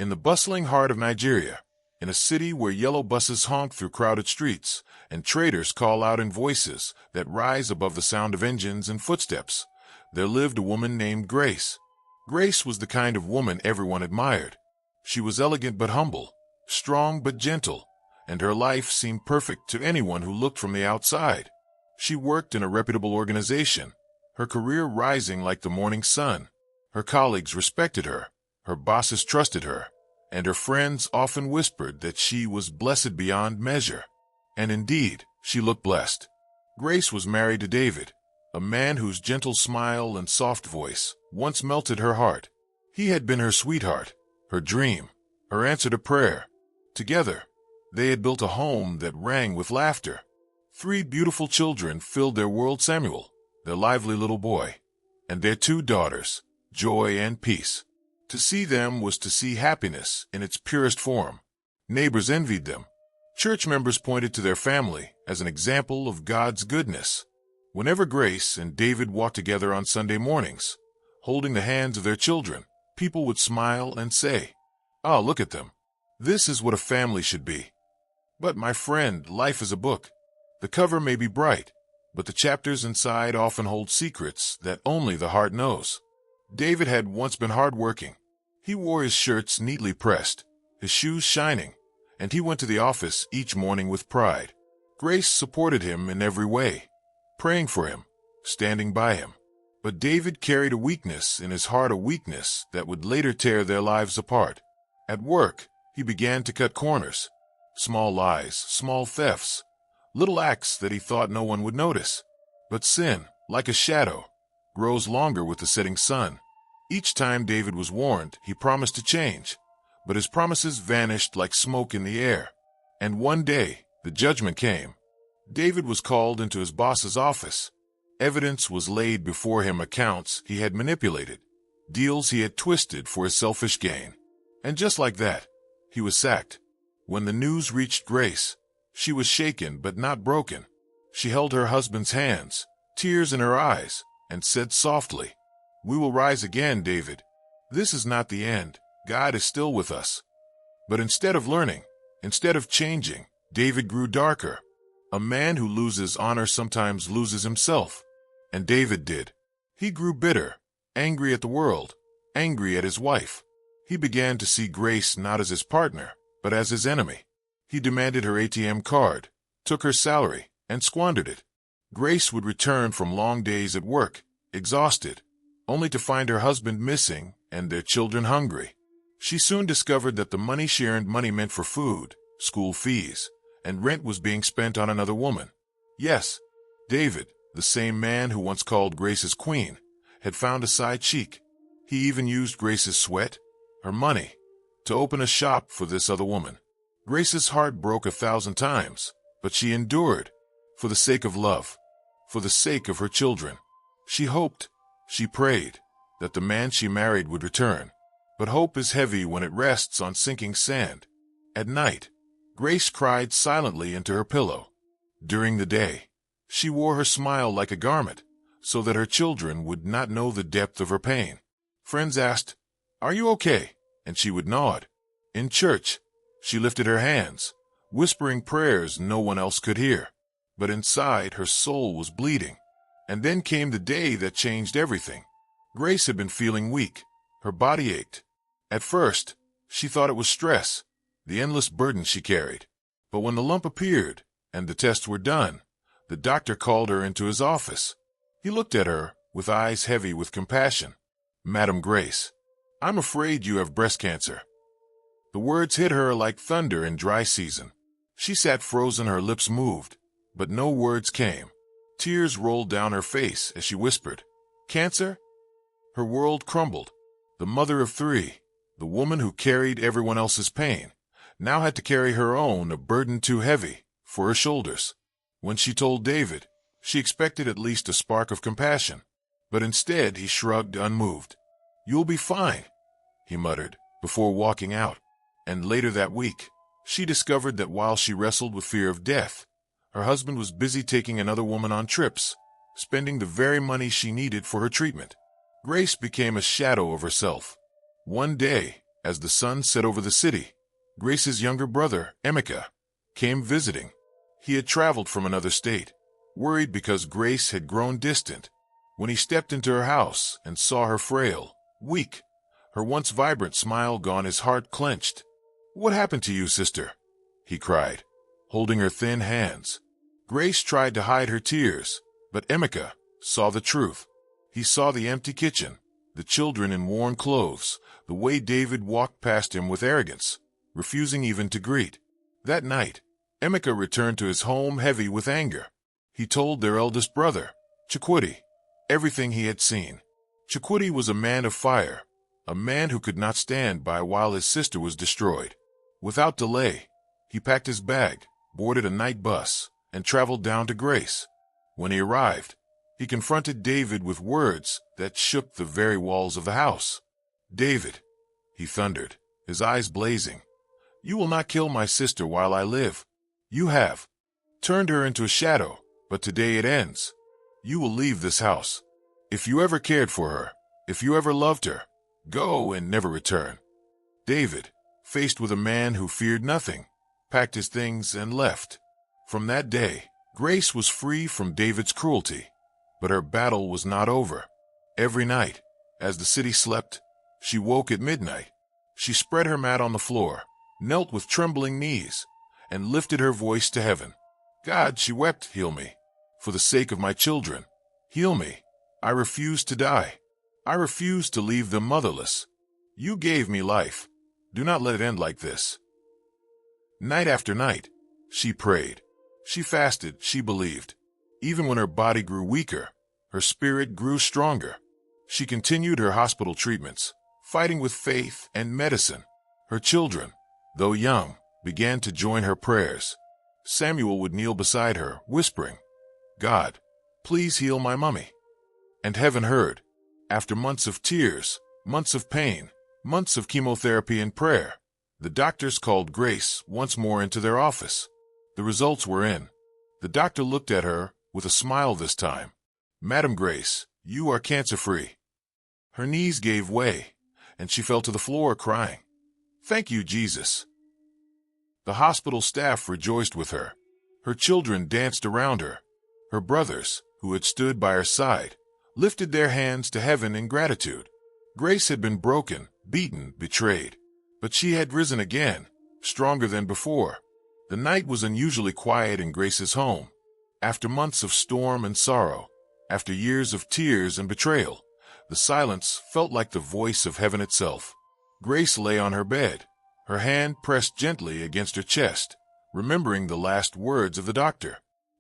In the bustling heart of Nigeria, in a city where yellow buses honk through crowded streets and traders call out in voices that rise above the sound of engines and footsteps, there lived a woman named Grace. Grace was the kind of woman everyone admired. She was elegant but humble, strong but gentle, and her life seemed perfect to anyone who looked from the outside. She worked in a reputable organization, her career rising like the morning sun. Her colleagues respected her, her bosses trusted her, and her friends often whispered that she was blessed beyond measure. And indeed, she looked blessed. Grace was married to David, a man whose gentle smile and soft voice once melted her heart. He had been her sweetheart, her dream, her answer to prayer. Together, they had built a home that rang with laughter. 3 beautiful children filled their world: Samuel, their lively little boy, and their 2 daughters, Joy and Peace. To see them was to see happiness in its purest form. Neighbors envied them. Church members pointed to their family as an example of God's goodness. Whenever Grace and David walked together on Sunday mornings, holding the hands of their children, people would smile and say, "Ah, look at them. This is what a family should be." But my friend, life is a book. The cover may be bright, but the chapters inside often hold secrets that only the heart knows. David had once been hardworking. He wore his shirts neatly pressed, his shoes shining, and he went to the office each morning with pride. Grace supported him in every way, praying for him, standing by him. But David carried a weakness in his heart, a weakness that would later tear their lives apart. At work, he began to cut corners. Small lies, small thefts, little acts that he thought no one would notice. But sin, like a shadow, grows longer with the setting sun. Each time David was warned, he promised to change, but his promises vanished like smoke in the air. And one day, the judgment came. David was called into his boss's office. Evidence was laid before him, accounts he had manipulated, deals he had twisted for his selfish gain. And just like that, he was sacked. When the news reached Grace, she was shaken but not broken. She held her husband's hands, tears in her eyes, and said softly, "We will rise again, David. This is not the end. God is still with us." But instead of learning, instead of changing, David grew darker. A man who loses honor sometimes loses himself. And David did. He grew bitter, angry at the world, angry at his wife. He began to see Grace not as his partner, but as his enemy. He demanded her ATM card, took her salary, and squandered it. Grace would return from long days at work, exhausted, only to find her husband missing and their children hungry. She soon discovered that the money she earned meant for food, school fees, and rent was being spent on another woman. Yes, David, the same man who once called Grace's queen, had found a side Chic. He even used Grace's sweat, her money, to open a shop for this other woman. Grace's heart broke 1,000 times, but she endured, for the sake of love, for the sake of her children. She hoped, she prayed, that the man she married would return. But hope is heavy when it rests on sinking sand. At night, Grace cried silently into her pillow. During the day, she wore her smile like a garment, so that her children would not know the depth of her pain. Friends asked, "Are you okay?" And she would nod. In church, she lifted her hands, whispering prayers no one else could hear. But inside, her soul was bleeding. And then came the day that changed everything. Grace had been feeling weak. Her body ached. At first, she thought it was stress, the endless burden she carried. But when the lump appeared and the tests were done, the doctor called her into his office. He looked at her with eyes heavy with compassion. "Madam Grace, I'm afraid you have breast cancer." The words hit her like thunder in dry season. She sat frozen, her lips moved, but no words came. Tears rolled down her face as she whispered, "Cancer?" Her world crumbled. The mother of 3, the woman who carried everyone else's pain, now had to carry her own, a burden too heavy for her shoulders. When she told David, she expected at least a spark of compassion, but instead he shrugged, unmoved. "You'll be fine," he muttered, before walking out. And later that week, she discovered that while she wrestled with fear of death, her husband was busy taking another woman on trips, spending the very money she needed for her treatment. Grace became a shadow of herself. One day, As the sun set over the city, Grace's younger brother, Emeka, came visiting. He had traveled from another state, worried because Grace had grown distant. When he stepped into her house and saw her frail, weak, her once vibrant smile gone, his heart clenched. "What happened to you, sister?" he cried, holding her thin hands. Grace tried to hide her tears, but Emeka saw the truth. He saw the empty kitchen, the children in worn clothes, the way David walked past him with arrogance, refusing even to greet. That night, Emeka returned to his home heavy with anger. He told their eldest brother, Chikwudi, everything he had seen. Chikwudi was a man of fire, a man who could not stand by while his sister was destroyed. Without delay, he packed his bag, boarded a night bus, and traveled down to Grace. When he arrived, he confronted David with words that shook the very walls of the house. "David," he thundered, his eyes blazing, "you will not kill my sister while I live. You have turned her into a shadow, but today it ends. You will leave this house. If you ever cared for her, if you ever loved her, go and never return." David, faced with a man who feared nothing, packed his things and left. From that day, Grace was free from David's cruelty, but her battle was not over. Every night, as the city slept, she woke at midnight. She spread her mat on the floor, knelt with trembling knees, and lifted her voice to heaven. "God," she wept, "heal me. For the sake of my children, heal me. I refuse to die. I refuse to leave them motherless. You gave me life. Do not let it end like this." Night after night, she prayed. She fasted, she believed. Even when her body grew weaker, her spirit grew stronger. She continued her hospital treatments, fighting with faith and medicine. Her children, though young, began to join her prayers. Samuel would kneel beside her, whispering, "God, please heal my mummy." And heaven heard. After months of tears, months of pain, months of chemotherapy and prayer, the doctors called Grace once more into their office. The results were in. The doctor looked at her with a smile this time. "Madam Grace, you are cancer-free." Her knees gave way, and she fell to the floor crying, "Thank you, Jesus." The hospital staff rejoiced with her. Her children danced around her. Her brothers, who had stood by her side, lifted their hands to heaven in gratitude. Grace had been broken, beaten, betrayed, but she had risen again, stronger than before. The night was unusually quiet in Grace's home. After months of storm and sorrow, after years of tears and betrayal, the silence felt like the voice of heaven itself. Grace lay on her bed, her hand pressed gently against her chest, remembering the last words of the doctor.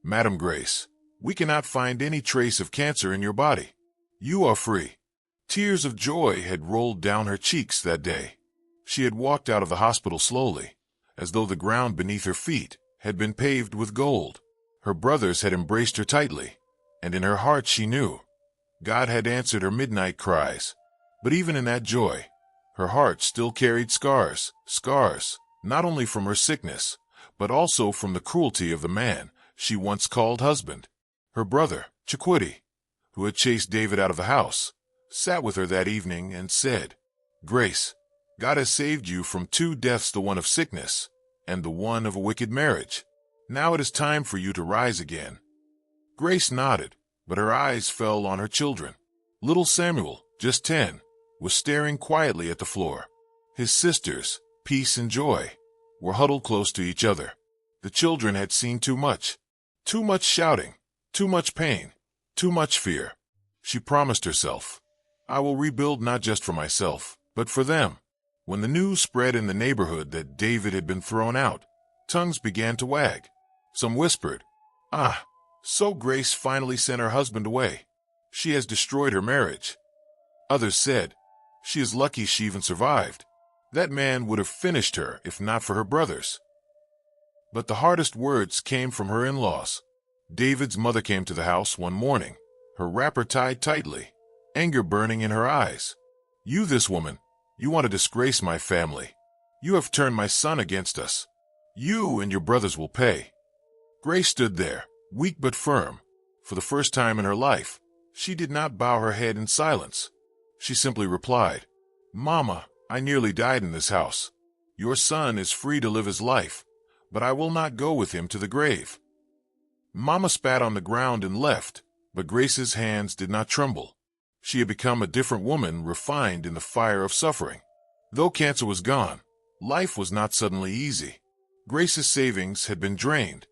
"Madam Grace, we cannot find any trace of cancer in your body. You are free." Tears of joy had rolled down her cheeks that day. She had walked out of the hospital slowly, as though the ground beneath her feet had been paved with gold. Her brothers had embraced her tightly, and in her heart she knew God had answered her midnight cries. But even in that joy, her heart still carried scars, not only from her sickness, but also from the cruelty of the man she once called husband. Her brother, Chikwudi, who had chased David out of the house, sat with her that evening and said, "Grace, God has saved you from two deaths, the one of sickness and the one of a wicked marriage. Now it is time for you to rise again." Grace nodded, but her eyes fell on her children. Little Samuel, just 10, was staring quietly at the floor. His sisters, Peace and Joy, were huddled close to each other. The children had seen too much shouting, too much pain, too much fear. She promised herself, "I will rebuild not just for myself, but for them." When the news spread in the neighborhood that David had been thrown out, tongues began to wag. Some whispered, "So Grace finally sent her husband away. She has destroyed her marriage." Others said, "She is lucky she even survived. That man would have finished her if not for her brothers." But the hardest words came from her in-laws. David's mother came to the house one morning, her wrapper tied tightly, anger burning in her eyes. "You, this woman, you want to disgrace my family. You have turned my son against us. You and your brothers will pay." Grace stood there, weak but firm. For the first time in her life, she did not bow her head in silence. She simply replied, "Mama, I nearly died in this house. Your son is free to live his life, but I will not go with him to the grave." Mama spat on the ground and left, but Grace's hands did not tremble. She had become a different woman, refined in the fire of suffering. Though cancer was gone, life was not suddenly easy. Grace's savings had been drained.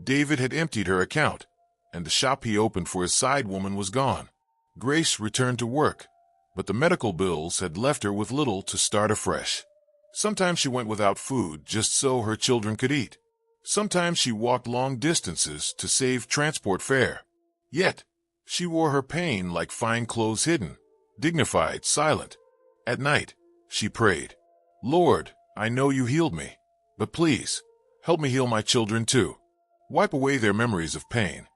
David had emptied her account, and the shop he opened for his side woman was gone. Grace returned to work, but the medical bills had left her with little to start afresh. Sometimes she went without food just so her children could eat. Sometimes she walked long distances to save transport fare. Yet, she wore her pain like fine clothes, hidden, dignified, silent. At night, she prayed, "Lord, I know you healed me, but please, help me heal my children too. Wipe away their memories of pain."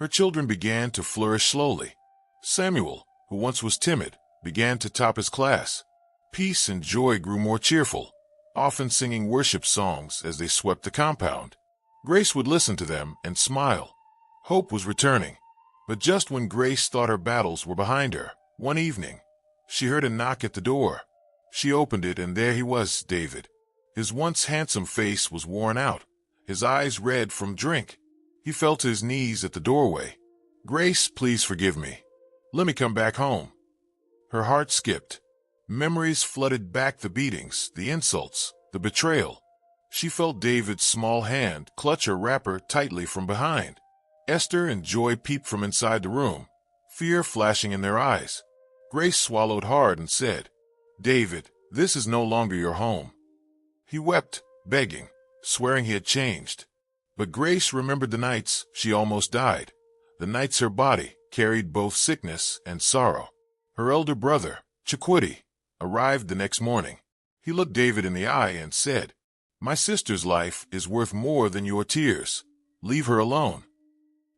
Her children began to flourish slowly. Samuel, who once was timid, began to top his class. Peace and joy grew more cheerful, often singing worship songs as they swept the compound. Grace would listen to them and smile. Hope was returning. But just when Grace thought her battles were behind her, one evening, she heard a knock at the door. She opened it, and there he was, David. His once handsome face was worn out, his eyes red from drink. He fell to his knees at the doorway. "Grace, please forgive me. Let me come back home." Her heart skipped. Memories flooded back, the beatings, the insults, the betrayal. She felt David's small hand clutch her wrapper tightly from behind. Esther and Joy peeped from inside the room, fear flashing in their eyes. Grace swallowed hard and said, "David, this is no longer your home." He wept, begging, swearing he had changed. But Grace remembered the nights she almost died, the nights her body carried both sickness and sorrow. Her elder brother, Chic, arrived the next morning. He looked David in the eye and said, "My sister's life is worth more than your tears. Leave her alone."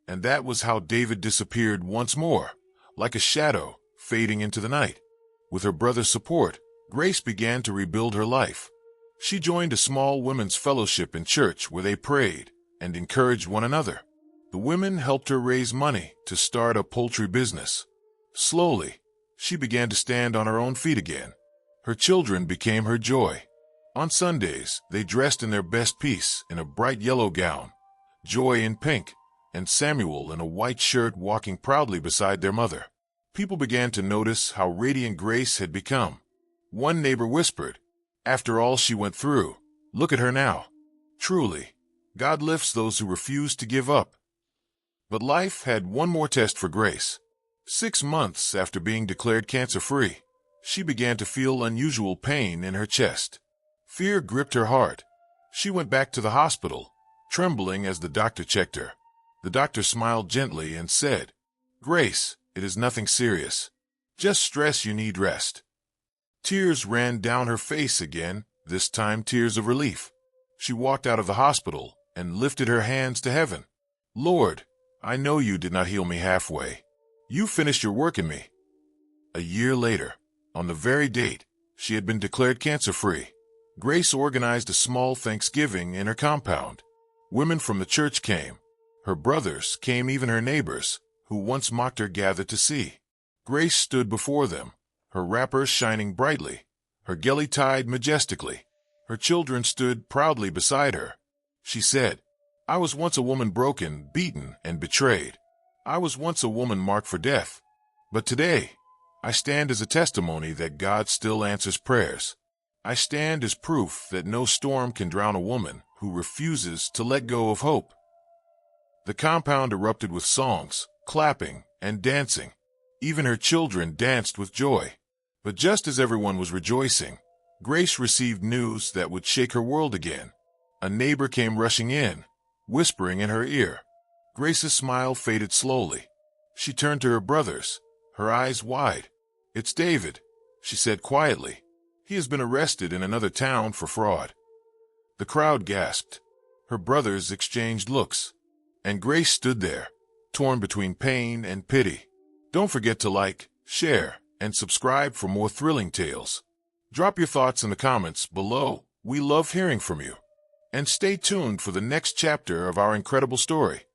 And that was how David disappeared once more, like a shadow fading into the night. With her brother's support, Grace began to rebuild her life. She joined a small women's fellowship in church where they prayed and encouraged one another. The women helped her raise money to start a poultry business. Slowly, she began to stand on her own feet again. Her children became her joy. On Sundays, they dressed in their best piece in a bright yellow gown, Joy in pink, and Samuel in a white shirt walking proudly beside their mother. People began to notice how radiant Grace had become. One neighbor whispered, "After all she went through, look at her now." Truly, God lifts those who refuse to give up. But life had one more test for Grace. 6 months after being declared cancer-free, she began to feel unusual pain in her chest. Fear gripped her heart. She went back to the hospital, trembling as the doctor checked her. The doctor smiled gently and said, "Grace, it is nothing serious. Just stress, you need rest." Tears ran down her face again, this time tears of relief. She walked out of the hospital and lifted her hands to heaven. "Lord, I know you did not heal me halfway. You finished your work in me." A year later, on the very date she had been declared cancer-free, Grace organized a small Thanksgiving in her compound. Women from the church came. Her brothers came, even her neighbors, who once mocked her, gathered to see. Grace stood before them, her wrapper shining brightly, her gelly tied majestically. Her children stood proudly beside her. She said, "I was once a woman broken, beaten, and betrayed. I was once a woman marked for death. But today, I stand as a testimony that God still answers prayers. I stand as proof that no storm can drown a woman who refuses to let go of hope." The compound erupted with songs, clapping, and dancing. Even her children danced with joy. But just as everyone was rejoicing, Grace received news that would shake her world again. A neighbor came rushing in, whispering in her ear. Grace's smile faded slowly. She turned to her brothers, her eyes wide. "It's David," she said quietly. "He has been arrested in another town for fraud." The crowd gasped. Her brothers exchanged looks. And Grace stood there, torn between pain and pity. Don't forget to like, share, and subscribe for more thrilling tales. Drop your thoughts in the comments below. We love hearing from you. And stay tuned for the next chapter of our incredible story.